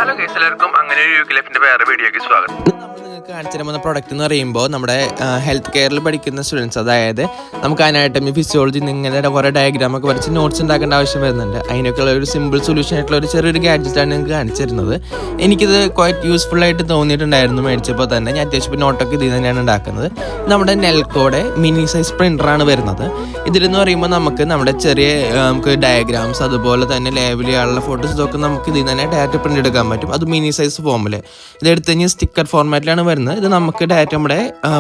Hello guys, എല്ലാവർക്കും അങ്ങനെ ഒരു യൂകെ ലൈഫിന്റെ വേറെ വീഡിയോയ്ക്ക് സ്വാഗതം. നമ്മൾ നിങ്ങൾക്ക് കാണിച്ചു തരുന്ന പ്രൊഡക്റ്റ് എന്ന് പറയുമ്പോൾ നമ്മുടെ ഹെൽത്ത് കെയറിൽ പഠിക്കുന്ന സ്റ്റുഡൻസ്, അതായത് നമുക്ക് അനാട്ടമി ഫിസിയോളജി ഇങ്ങനെ കുറേ ഡയഗ്രാം ഒക്കെ വരച്ച് നോട്ട്സ് ഉണ്ടാക്കേണ്ട ആവശ്യം വരുന്നുണ്ട്. അതിനൊക്കെയുള്ള ഒരു സിമ്പിൾ സൊല്യൂഷൻ ആയിട്ടുള്ള ഒരു ചെറിയൊരു ഗാഡ്ജറ്റാണ് നിങ്ങൾക്ക് കാണിച്ചു തരുന്നത്. എനിക്കിത് ക്വൈറ്റ് യൂസ്ഫുൾ ആയിട്ട് തോന്നിയിട്ടുണ്ടായിരുന്നു മേടിച്ചപ്പോൾ തന്നെ. ഞാൻ അത്യാവശ്യം നോട്ടൊക്കെ ഇതിൽ തന്നെയാണ് ഉണ്ടാക്കുന്നത്. നമ്മുടെ നെൽക്കോടെ മിനി സൈസ് പ്രിൻ്ററാണ് വരുന്നത്. ഇതിലെന്ന് പറയുമ്പോൾ നമ്മുടെ ചെറിയ നമുക്ക് ഡയഗ്രാംസ്, അതുപോലെ തന്നെ ലേബൽ ചെയ്യാനുള്ള ഫോട്ടോസ്, ഇതൊക്കെ നമുക്ക് ഇതിൽ തന്നെ ഡയറക്റ്റ് പ്രിൻ്റ് എടുക്കാൻ പറ്റും. അത് മിനി സൈസ് ഫോമിൽ ഇതെടുത്ത് കഴിഞ്ഞാൽ സ്റ്റിക്കർ ഫോർമാറ്റിലാണ് വരുന്നത്. ഇത് നമുക്ക് ഡയറക്റ്റ് നമ്മുടെ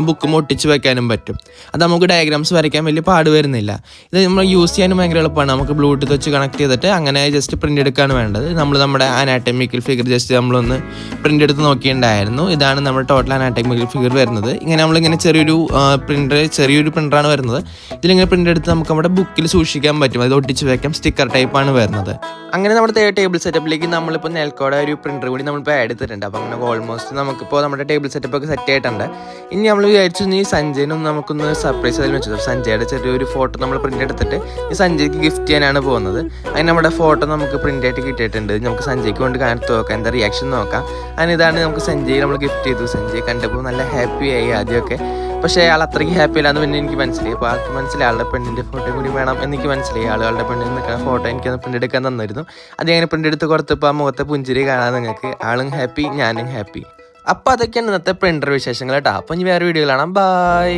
ബുക്കും ഒട്ടിച്ച് വയ്ക്കാനും പറ്റും. അത് നമുക്ക് ഡയഗ്രാംസ് വരയ്ക്കാൻ വലിയ പാട് വരുന്നില്ല. ഇത് നമ്മൾ യൂസ് ചെയ്യാനും ഭയങ്കര എളുപ്പമാണ്. നമുക്ക് ബ്ലൂടൂത്ത് വെച്ച് കണക്ട് ചെയ്തിട്ട് അങ്ങനെ ജസ്റ്റ് പ്രിൻ്റ് എടുക്കാണ് വേണ്ടത്. നമ്മുടെ അനാറ്റമിക്കൽ ഫിഗർ ജസ്റ്റ് നമ്മളൊന്ന് പ്രിൻ്റ് എടുത്ത് നോക്കിയിട്ടുണ്ടായിരുന്നു. ഇതാണ് നമ്മുടെ ടോട്ടൽ അനാറ്റമിക്കൽ ഫിഗർ വരുന്നത്. ഇങ്ങനെ നമ്മളിങ്ങനെ ചെറിയൊരു പ്രിൻ്ററാണ് വരുന്നത്. ഇതിലിങ്ങനെ പ്രിൻ്റ് എടുത്ത് നമുക്ക് നമ്മുടെ ബുക്കിൽ സൂക്ഷിക്കാൻ പറ്റും. അത് ഒട്ടിച്ച് വയ്ക്കാം. സ്റ്റിക്കർ ടൈപ്പാണ് വരുന്നത്. അങ്ങനെ നമ്മുടെ ടേബിൾ സെറ്റപ്പിലേക്ക് നമ്മളിപ്പോൾ നെൽക്കോടെ ഒരു പ്രിൻ്റർ കൂടി നമ്മളിപ്പോൾ ആഡ് ചെയ്തിട്ടുണ്ട്. അപ്പോൾ അങ്ങനെ ഓൾമോസ്റ്റ് നമുക്കിപ്പോൾ നമ്മുടെ ടേബിൾ സെറ്റപ്പ് ഒക്കെ സെറ്റ് ആയിട്ടുണ്ട്. ഇനി നമ്മൾ വിചാരിച്ചു ഈ സഞ്ജയനൊന്ന് നമുക്കൊന്ന് സർപ്രൈസ് അതിൽ വെച്ചത്. സഞ്ജയുടെ ചെറിയൊരു ഫോട്ടോ നമ്മൾ പ്രിൻ്റ് എടുത്തിട്ട് ഈ സഞ്ജയ്ക്ക് ഗിഫ്റ്റ് ചെയ്യാനാണ് പോകുന്നത്. അതിന് നമ്മുടെ ഫോട്ടോ നമുക്ക് പ്രിൻ്റ് ആയിട്ട് കിട്ടിയിട്ടുണ്ട്. നമുക്ക് സഞ്ജയ്ക്ക് കൊണ്ട് കാണിച്ച് നോക്കാം, എന്താ റിയാക്ഷൻ നോക്കാം. അതിനിതാണ് നമുക്ക് സഞ്ജയ് നമ്മൾ ഗിഫ്റ്റ് ചെയ്തു. സഞ്ജയ് കണ്ടപ്പോൾ നല്ല ഹാപ്പി ആയി ആദ്യമൊക്കെ. പക്ഷേ ആൾ അത്രയ്ക്ക് ഹാപ്പി അല്ലാന്ന് പിന്നെ എനിക്ക് മനസ്സിലായി. അപ്പോൾ ആൾക്ക് മനസ്സിലായി ആളുടെ പെണ്ണിൻ്റെ ഫോട്ടോ കൂടി വേണം എനിക്ക് മനസ്സിലായി. ആളുകളുടെ പെണ്ണിൽ നിൽക്കുന്ന ഫോട്ടോ എനിക്കത് പ്രിൻ്റ് എടുക്കാൻ തന്നിരുന്നു. അത് അങ്ങനെ പ്രിൻ്റ് എടുത്ത് കൊടുത്തപ്പോൾ ആ മുഖത്തെ പുഞ്ചിരി കാണാൻ നിങ്ങൾക്ക്. ആളും ഹാപ്പി, ഞാനും ഹാപ്പി. അപ്പോൾ അതൊക്കെയാണ് ഇന്നത്തെ പ്രിൻ്റർ വിശേഷങ്ങൾ കേട്ടോ. അപ്പോൾ ഇനി വേറെ വീഡിയോ കാണാം. ബൈ.